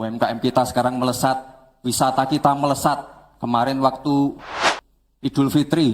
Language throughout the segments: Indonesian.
UMKM kita sekarang melesat, wisata kita melesat. Kemarin waktu Idul Fitri,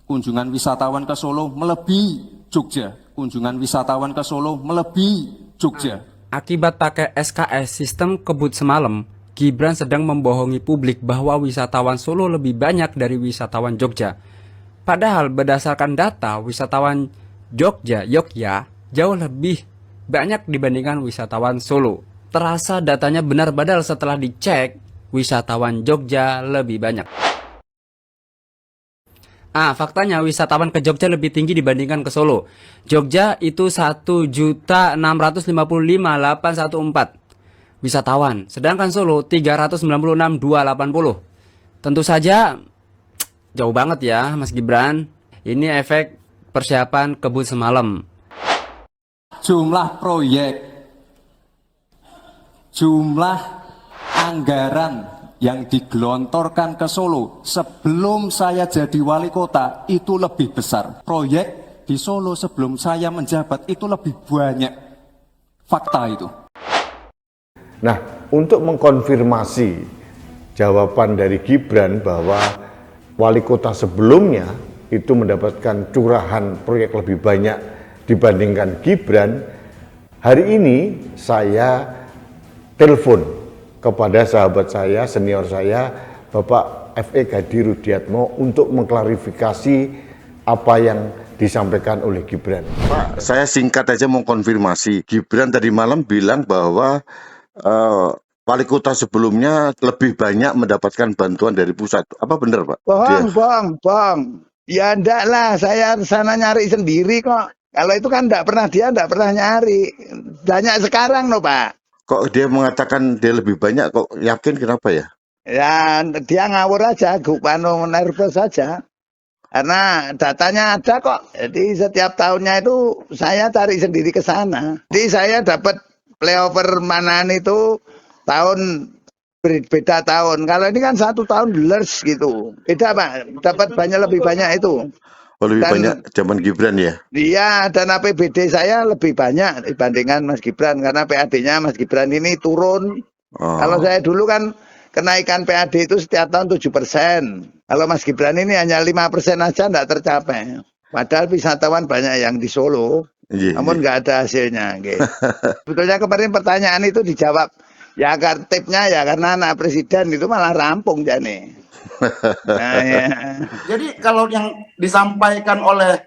kunjungan wisatawan ke Solo melebihi Jogja. Kunjungan wisatawan ke Solo melebihi Jogja. Akibat pakai SKS sistem kebut semalam, Gibran sedang membohongi publik bahwa wisatawan Solo lebih banyak dari wisatawan Jogja. Padahal berdasarkan data, wisatawan Jogja, jauh lebih banyak dibandingkan wisatawan Solo. Terasa datanya benar, padahal setelah dicek, wisatawan Jogja lebih banyak. Faktanya wisatawan ke Jogja lebih tinggi dibandingkan ke Solo. Jogja itu 1.655.814 wisatawan, sedangkan Solo 396.280. Tentu saja jauh banget ya Mas Gibran. Ini efek persiapan kebut semalam. Jumlah proyek, jumlah anggaran yang digelontorkan ke Solo sebelum saya jadi wali kota itu lebih besar. Proyek di Solo sebelum saya menjabat itu lebih banyak. Fakta itu. Nah, untuk mengkonfirmasi jawaban dari Gibran bahwa wali kota sebelumnya itu mendapatkan curahan proyek lebih banyak dibandingkan Gibran, hari ini saya telepon kepada sahabat saya, senior saya, Bapak F.E. Gadi Rudiatmo untuk mengklarifikasi apa yang disampaikan oleh Gibran. Pak, saya singkat aja mau konfirmasi. Gibran tadi malam bilang bahwa wali kota sebelumnya lebih banyak mendapatkan bantuan dari pusat. Apa benar, Pak? Bohong. Ya enggak lah, saya sana nyari sendiri kok. Kalau itu kan dia enggak pernah nyari. Banyak sekarang loh, Pak. Kok dia mengatakan dia lebih banyak, kok yakin kenapa ya? Ya, dia ngawur aja, nervous saja. Karena datanya ada kok. Jadi setiap tahunnya itu saya cari sendiri ke sana. Jadi saya dapat playover Manan itu tahun beda tahun. Kalau ini kan 1 tahun lers gitu. Beda Pak, dapat lebih banyak itu. Oh, lebih banyak zaman Gibran ya? Iya, dan APBD saya lebih banyak dibandingkan Mas Gibran. Karena PAD-nya Mas Gibran ini turun. Kalau saya dulu kan kenaikan PAD itu setiap tahun 7%. Kalau Mas Gibran ini hanya 5% aja enggak tercapai. Padahal wisatawan banyak yang di Solo. Namun nggak ada hasilnya. Gitu. Sebetulnya kemarin pertanyaan itu dijawab. Ya tipnya ya karena anak presiden itu malah rampung Jani. Nah, ya. Jadi kalau yang disampaikan oleh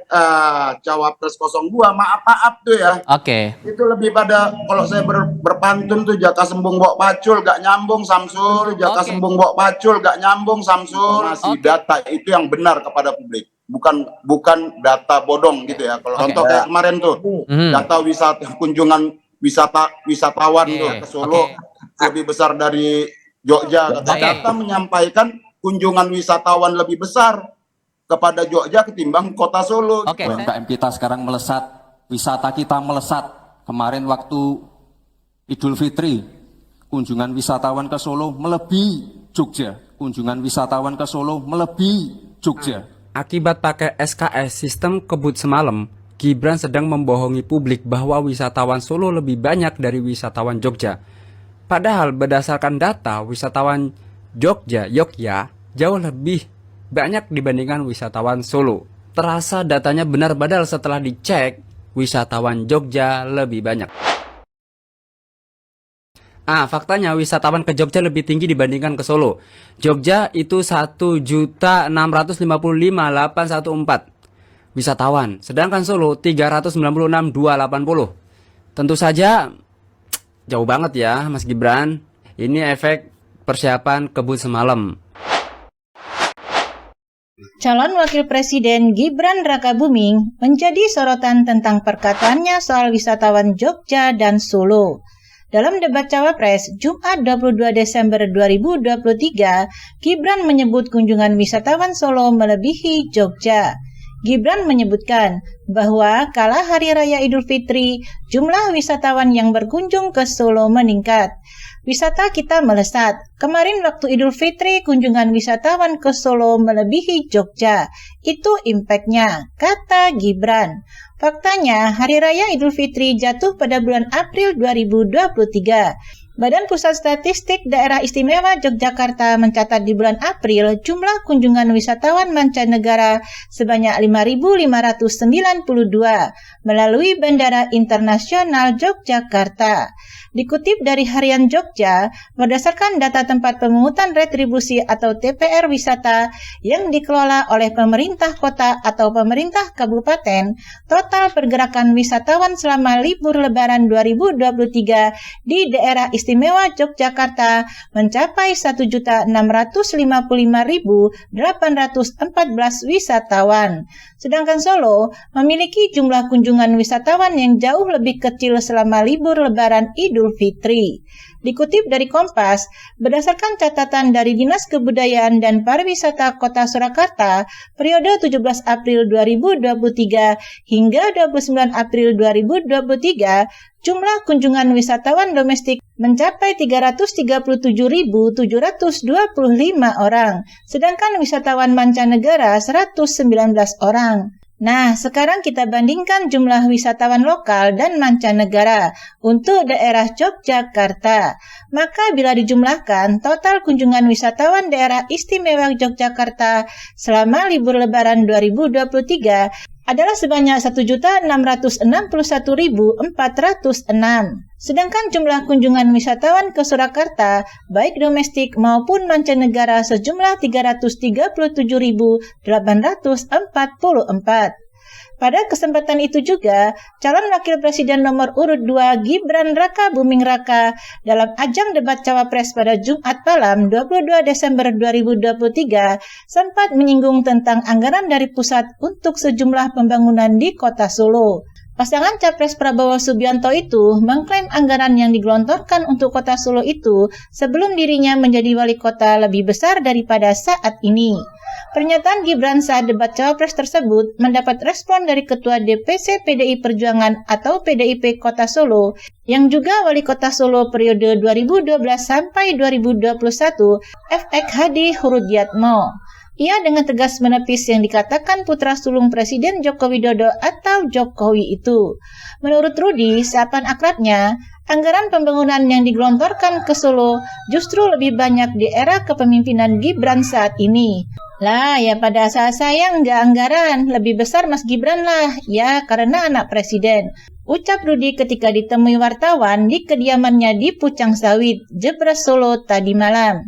Cawapres 02 maaf tuh ya. Oke. Itu lebih pada kalau saya berpantun tuh jaka sembung bok pacul gak nyambung Samsul, jaka sembung bok pacul gak nyambung Samsul. Masih data itu yang benar kepada publik. Bukan data bodong gitu ya. Kalau contoh kayak kemarin tuh data kunjungan wisatawan tuh ke Solo lebih besar dari Jogja. Data menyampaikan kunjungan wisatawan lebih besar kepada Jogja ketimbang kota Solo. UMKM kita sekarang melesat, wisata kita melesat. Kemarin waktu Idul Fitri, kunjungan wisatawan ke Solo melebihi Jogja. Kunjungan wisatawan ke Solo melebihi Jogja. Akibat pakai SKS sistem kebut semalam, Gibran sedang membohongi publik bahwa wisatawan Solo lebih banyak dari wisatawan Jogja. Padahal berdasarkan data, wisatawan Jogja, jauh lebih banyak dibandingkan wisatawan Solo. Terasa datanya benar, padahal setelah dicek, wisatawan Jogja lebih banyak. Faktanya wisatawan ke Jogja lebih tinggi dibandingkan ke Solo. Jogja itu 1.655.814 wisatawan, sedangkan Solo 396.280. Tentu saja jauh banget ya Mas Gibran. Ini efek persiapan kebut semalam. Calon Wakil Presiden Gibran Rakabuming menjadi sorotan tentang perkataannya soal wisatawan Jogja dan Solo. Dalam debat Cawapres Jumat 22 Desember 2023, Gibran menyebut kunjungan wisatawan Solo melebihi Jogja. Gibran menyebutkan bahwa kala Hari Raya Idul Fitri, jumlah wisatawan yang berkunjung ke Solo meningkat. Wisata kita melesat. Kemarin waktu Idul Fitri, kunjungan wisatawan ke Solo melebihi Jogja. Itu impactnya, kata Gibran. Faktanya, Hari Raya Idul Fitri jatuh pada bulan April 2023. Badan Pusat Statistik Daerah Istimewa Yogyakarta mencatat di bulan April jumlah kunjungan wisatawan mancanegara sebanyak 5.592 melalui Bandara Internasional Yogyakarta. Dikutip dari Harian Jogja, berdasarkan data tempat pemungutan retribusi atau TPR wisata yang dikelola oleh pemerintah kota atau pemerintah kabupaten, total pergerakan wisatawan selama libur Lebaran 2023 di daerah Istimewa Yogyakarta mencapai 1.655.814 wisatawan. Sedangkan Solo memiliki jumlah kunjungan wisatawan yang jauh lebih kecil selama libur Lebaran Idul Fitri. Dikutip dari Kompas, berdasarkan catatan dari Dinas Kebudayaan dan Pariwisata Kota Surakarta, periode 17 April 2023 hingga 29 April 2023, jumlah kunjungan wisatawan domestik mencapai 337.725 orang, sedangkan wisatawan mancanegara 119 orang. Nah, sekarang kita bandingkan jumlah wisatawan lokal dan mancanegara untuk daerah Yogyakarta. Maka bila dijumlahkan, total kunjungan wisatawan daerah istimewa Yogyakarta selama libur Lebaran 2023 adalah sebanyak 1.661.406. Sedangkan jumlah kunjungan wisatawan ke Surakarta, baik domestik maupun mancanegara sejumlah 337.844. Pada kesempatan itu juga, calon wakil presiden nomor urut 2 Gibran Rakabuming Raka dalam ajang debat cawapres pada Jumat malam 22 Desember 2023 sempat menyinggung tentang anggaran dari pusat untuk sejumlah pembangunan di kota Solo. Pasangan Capres Prabowo Subianto itu mengklaim anggaran yang digelontorkan untuk kota Solo itu sebelum dirinya menjadi wali kota lebih besar daripada saat ini. Pernyataan Gibran saat debat cawapres tersebut mendapat respon dari Ketua DPC PDI Perjuangan atau PDIP Kota Solo yang juga wali kota Solo periode 2012 sampai 2021, FX Hadi Hurudiatmo. Ia dengan tegas menepis yang dikatakan putra sulung Presiden Joko Widodo atau Jokowi itu. Menurut Rudi, sapaan akrabnya, anggaran pembangunan yang digelontorkan ke Solo justru lebih banyak di era kepemimpinan Gibran saat ini. Lah, ya pada saat saya nggak anggaran, lebih besar Mas Gibran lah, ya karena anak presiden. Ucap Rudi ketika ditemui wartawan di kediamannya di Pucang Sawit, Jebres Solo tadi malam.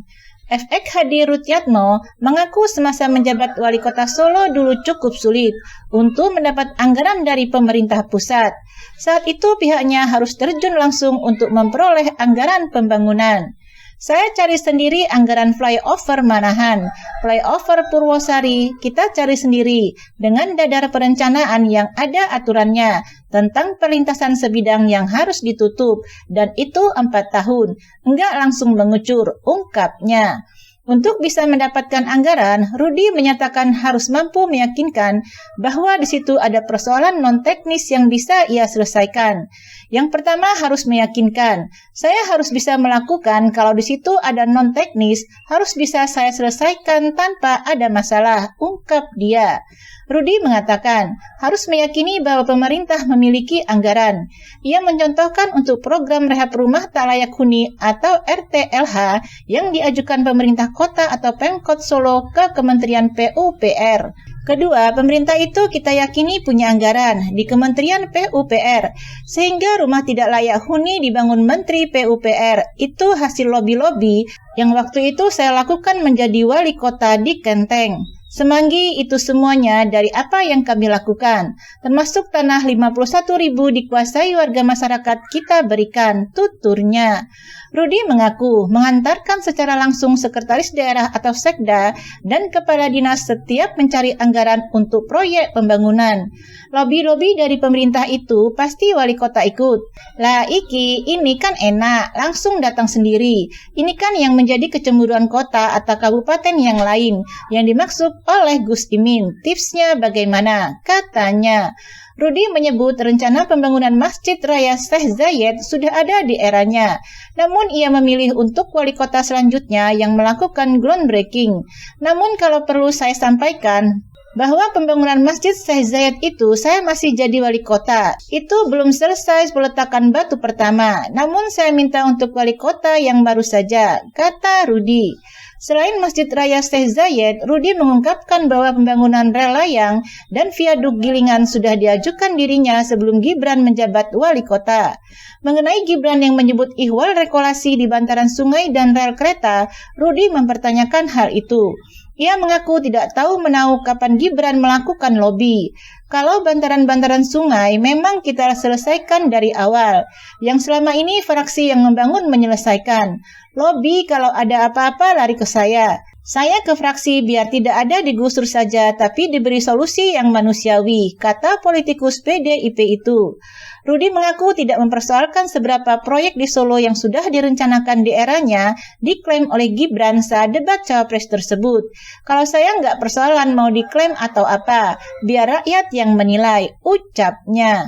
FX Hadi Rutyatmo mengaku semasa menjabat wali kota Solo dulu cukup sulit untuk mendapat anggaran dari pemerintah pusat. Saat itu pihaknya harus terjun langsung untuk memperoleh anggaran pembangunan. Saya cari sendiri anggaran flyover Manahan, flyover Purwosari, kita cari sendiri dengan dadar perencanaan yang ada aturannya tentang perlintasan sebidang yang harus ditutup, dan itu 4 tahun, enggak langsung mengucur, ungkapnya. Untuk bisa mendapatkan anggaran, Rudi menyatakan harus mampu meyakinkan bahwa di situ ada persoalan non-teknis yang bisa ia selesaikan. Yang pertama harus meyakinkan, saya harus bisa melakukan kalau di situ ada non-teknis, harus bisa saya selesaikan tanpa ada masalah, ungkap dia. Rudi mengatakan harus meyakini bahwa pemerintah memiliki anggaran. Ia mencontohkan untuk program rehab rumah tak layak huni atau RTLH yang diajukan pemerintah kota atau Pemkot Solo ke Kementerian PUPR. Kedua, pemerintah itu kita yakini punya anggaran di Kementerian PUPR, sehingga rumah tidak layak huni dibangun Menteri PUPR. Itu hasil lobi-lobi yang waktu itu saya lakukan menjadi wali kota di Kenteng. Semanggi itu semuanya dari apa yang kami lakukan, termasuk tanah 51.000 dikuasai warga masyarakat kita berikan, tuturnya. Rudi mengaku mengantarkan secara langsung sekretaris daerah atau sekda dan kepala dinas setiap mencari anggaran untuk proyek pembangunan. Lobi-lobi dari pemerintah itu pasti wali kota ikut. Lah iki, ini kan enak, langsung datang sendiri. Ini kan yang menjadi kecemburuan kota atau kabupaten yang lain, yang dimaksud oleh Gus Imin. Tipsnya bagaimana? Katanya. Rudi menyebut rencana pembangunan Masjid Raya Syekh Zayed sudah ada di eranya. Namun ia memilih untuk wali kota selanjutnya yang melakukan groundbreaking. Namun kalau perlu saya sampaikan, bahwa pembangunan Masjid Syekh Zayed itu saya masih jadi wali kota. Itu belum selesai peletakan batu pertama, namun saya minta untuk wali kota yang baru saja, kata Rudi. Selain Masjid Raya Syekh Zayed, Rudi mengungkapkan bahwa pembangunan rel layang dan viaduk Gilingan sudah diajukan dirinya sebelum Gibran menjabat wali kota. Mengenai Gibran yang menyebut ihwal regulasi di bantaran sungai dan rel kereta, Rudi mempertanyakan hal itu. Ia mengaku tidak tahu menahu kapan Gibran melakukan lobi. Kalau bantaran-bantaran sungai memang kita selesaikan dari awal. Yang selama ini fraksi yang membangun menyelesaikan. Lobi kalau ada apa-apa lari ke saya. Saya ke fraksi biar tidak ada digusur saja tapi diberi solusi yang manusiawi, kata politikus PDIP itu. Rudi mengaku tidak mempersoalkan seberapa proyek di Solo yang sudah direncanakan di eranya diklaim oleh Gibran saat debat cawapres tersebut. Kalau saya nggak persoalan mau diklaim atau apa, biar rakyat yang menilai, ucapnya.